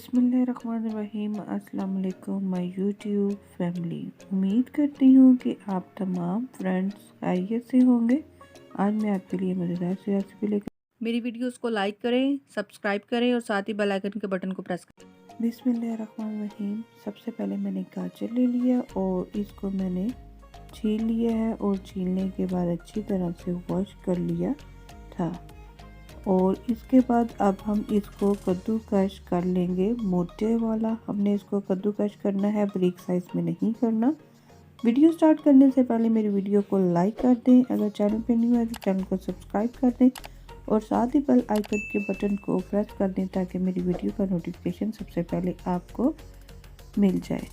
बिस्मिल्लाहिर्रहमानिर्रहीम। अस्सलाम वालेकुम माय यूट्यूब फैमिली। उम्मीद करती हूँ कि आप तमाम फ्रेंड्स खैरियत से होंगे। आज मैं आपके लिए मज़ेदार सी रेसिपी लेकर मेरी वीडियोस को लाइक करें, सब्सक्राइब करें और साथ ही बेल आइकन के बटन को प्रेस करें। बिस्मिल्लाहिर्रहमानिर्रहीम। सबसे पहले मैंने गाजर ले लिया और इसको मैंने छील लिया है और छीलने के बाद अच्छी तरह से वॉश कर लिया था। और इसके बाद अब हम इसको कद्दूकश कर लेंगे। मोटे वाला हमने इसको कद्दूकश करना है, बारीक साइज़ में नहीं करना। वीडियो स्टार्ट करने से पहले मेरी वीडियो को लाइक कर दें, अगर चैनल पे न्यू है तो चैनल को सब्सक्राइब कर दें और साथ ही बेल आइकन के बटन को प्रेस कर दें ताकि मेरी वीडियो का नोटिफिकेशन सबसे पहले आपको मिल जाए।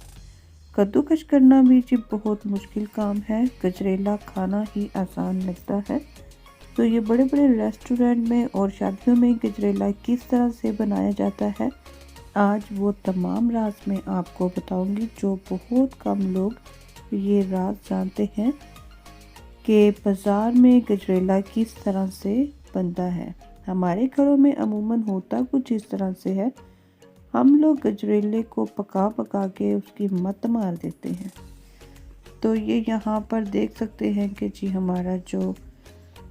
कद्दूकश करना भी जी बहुत मुश्किल काम है, गजरेला खाना ही आसान लगता है। तो ये बड़े बड़े रेस्टोरेंट में और शादियों में गजरेला किस तरह से बनाया जाता है, आज वो तमाम राज मैं आपको बताऊंगी जो बहुत कम लोग ये राज जानते हैं कि बाज़ार में गजरेला किस तरह से बनता है। हमारे घरों में अमूमन होता कुछ इस तरह से है, हम लोग गजरेले को पका पका के उसकी मत मार देते हैं। तो ये यहाँ पर देख सकते हैं कि जी हमारा जो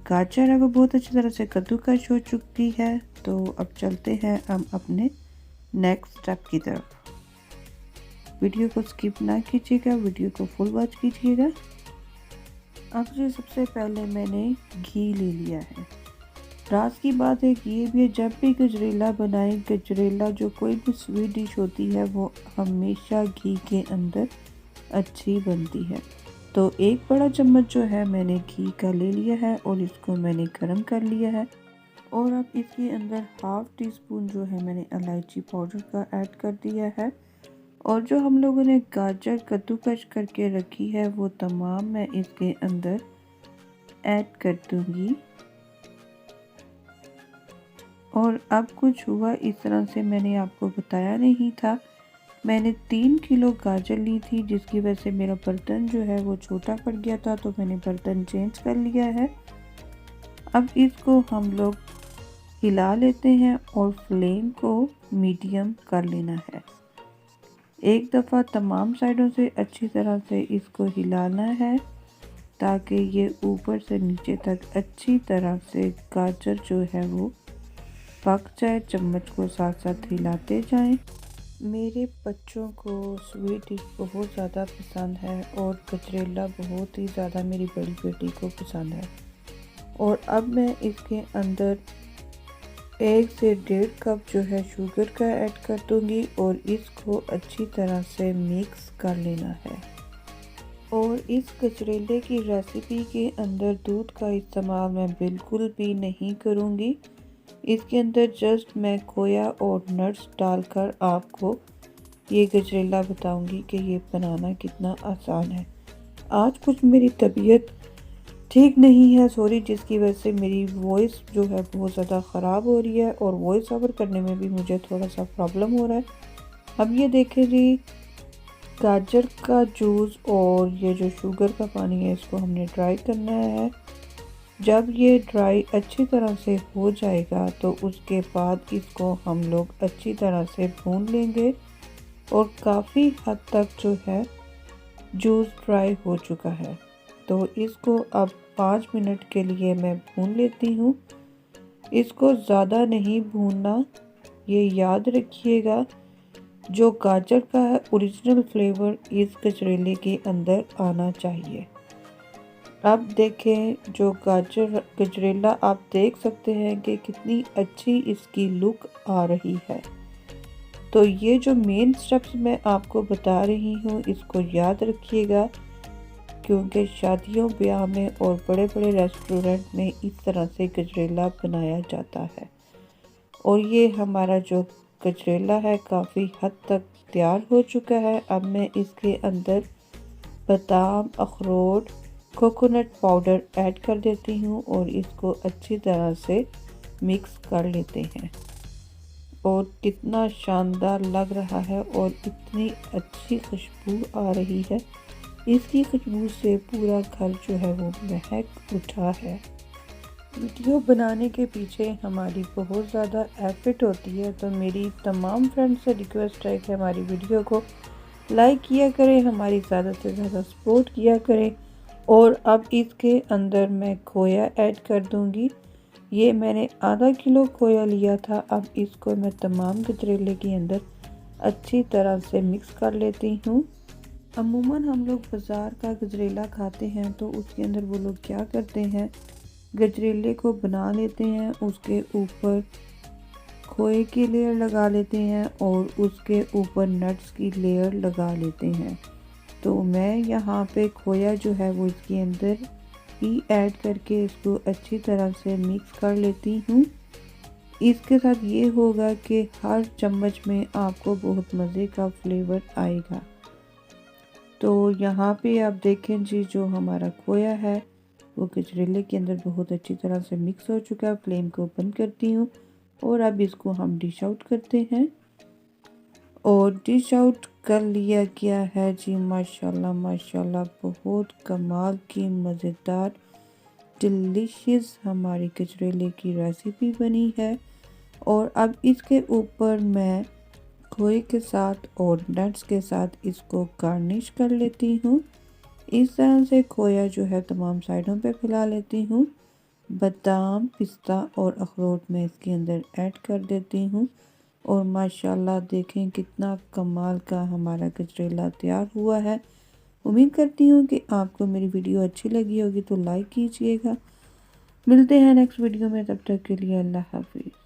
गाजर है वो बहुत अच्छी तरह से कद्दूकश हो चुकी है। तो अब चलते हैं हम अपने नेक्स्ट स्टेप की तरफ। वीडियो को स्किप ना कीजिएगा, वीडियो को फुल वॉच कीजिएगा। अब जी सबसे पहले मैंने घी ले लिया है। राज की बात है कि ये भी जब भी गजरेला बनाएं, गजरेला जो कोई भी स्वीट डिश होती है वो हमेशा घी के अंदर अच्छी बनती है। तो एक बड़ा चम्मच जो है मैंने घी का ले लिया है और इसको मैंने गरम कर लिया है। और अब इसके अंदर हाफ टी स्पून जो है मैंने इलायची पाउडर का ऐड कर दिया है। और जो हम लोगों ने गाजर कद्दूकश करके रखी है वो तमाम मैं इसके अंदर ऐड कर दूंगी। और अब कुछ हुआ इस तरह से, मैंने आपको बताया नहीं था। मैंने 3 किलो गाजर ली थी जिसकी वजह से मेरा बर्तन जो है वो छोटा पड़ गया था, तो मैंने बर्तन चेंज कर लिया है। अब इसको हम लोग हिला लेते हैं और फ्लेम को मीडियम कर लेना है। एक दफ़ा तमाम साइडों से अच्छी तरह से इसको हिलाना है ताकि ये ऊपर से नीचे तक अच्छी तरह से गाजर जो है वो पक जाए। चम्मच को साथ साथ हिलाते जाएं। मेरे बच्चों को स्वीट डिश बहुत ज़्यादा पसंद है और गजरेला बहुत ही ज़्यादा मेरी बड़ी बेटी को पसंद है। और अब मैं इसके अंदर 1 से 1.5 कप जो है शुगर का ऐड कर दूंगी और इसको अच्छी तरह से मिक्स कर लेना है। और इस गजरेले की रेसिपी के अंदर दूध का इस्तेमाल मैं बिल्कुल भी नहीं करूँगी। इसके अंदर जस्ट मैं खोया और नट्स डालकर आपको ये गजरेला बताऊंगी कि ये बनाना कितना आसान है। आज कुछ मेरी तबीयत ठीक नहीं है, सॉरी, जिसकी वजह से मेरी वॉइस जो है बहुत ज़्यादा ख़राब हो रही है और वॉइस ओवर करने में भी मुझे थोड़ा सा प्रॉब्लम हो रहा है। अब ये देखें जी, गाजर का जूस और ये जो शुगर का पानी है इसको हमने ड्राई करना है। जब ये ड्राई अच्छी तरह से हो जाएगा तो उसके बाद इसको हम लोग अच्छी तरह से भून लेंगे। और काफ़ी हद तक जो है जूस ड्राई हो चुका है, तो इसको अब 5 मिनट के लिए मैं भून लेती हूँ। इसको ज़्यादा नहीं भूनना, ये याद रखिएगा। जो गाजर का है ओरिजिनल फ्लेवर इस गजरेले के अंदर आना चाहिए। अब देखें जो गजरेला आप देख सकते हैं कि कितनी अच्छी इसकी लुक आ रही है। तो ये जो मेन स्टेप्स मैं आपको बता रही हूँ इसको याद रखिएगा, क्योंकि शादियों ब्याह में और बड़े बड़े रेस्टोरेंट में इस तरह से गजरेला बनाया जाता है। और ये हमारा जो गजरेला है काफ़ी हद तक तैयार हो चुका है। अब मैं इसके अंदर बादाम, अखरोट, कोकोनट पाउडर ऐड कर देती हूँ और इसको अच्छी तरह से मिक्स कर लेते हैं। और कितना शानदार लग रहा है और इतनी अच्छी खुशबू आ रही है। इसकी खुशबू से पूरा घर जो है वो महक उठा है। वीडियो बनाने के पीछे हमारी बहुत ज़्यादा एफर्ट होती है, तो मेरी तमाम फ्रेंड्स से रिक्वेस्ट है कि हमारी वीडियो को लाइक किया करें, हमारी ज़्यादा से ज़्यादा सपोर्ट किया करें। और अब इसके अंदर मैं खोया ऐड कर दूंगी। ये मैंने आधा किलो खोया लिया था। अब इसको मैं तमाम गजरेले के अंदर अच्छी तरह से मिक्स कर लेती हूँ। अमूमन हम लोग बाज़ार का गजरेला खाते हैं तो उसके अंदर वो लोग क्या करते हैं, गजरेले को बना लेते हैं, उसके ऊपर खोए की लेयर लगा लेते हैं और उसके ऊपर नट्स की लेयर लगा लेते हैं। तो मैं यहाँ पे खोया जो है वो इसके अंदर ही ऐड करके इसको अच्छी तरह से मिक्स कर लेती हूँ। इसके साथ ये होगा कि हर चम्मच में आपको बहुत मज़े का फ्लेवर आएगा। तो यहाँ पे आप देखें जी, जो हमारा खोया है वो गजरेले के अंदर बहुत अच्छी तरह से मिक्स हो चुका है। फ्लेम को बंद करती हूँ और अब इसको हम डिश आउट करते हैं। और डिश आउट कर लिया गया है जी। माशाल्लाह माशाल्लाह, बहुत कमाल की मज़ेदार डिलीशियस हमारी गजरेले की रेसिपी बनी है। और अब इसके ऊपर मैं खोए के साथ और नट्स के साथ इसको गार्निश कर लेती हूँ। इस तरह से खोया जो है तमाम साइडों पे फैला लेती हूँ। बादाम, पिस्ता और अखरोट मैं इसके अंदर ऐड कर देती हूँ। और माशाल्लाह देखें कितना कमाल का हमारा गजरेला तैयार हुआ है। उम्मीद करती हूँ कि आपको मेरी वीडियो अच्छी लगी होगी, तो लाइक कीजिएगा। मिलते हैं नेक्स्ट वीडियो में, तब तक के लिए अल्लाह हाफिज़।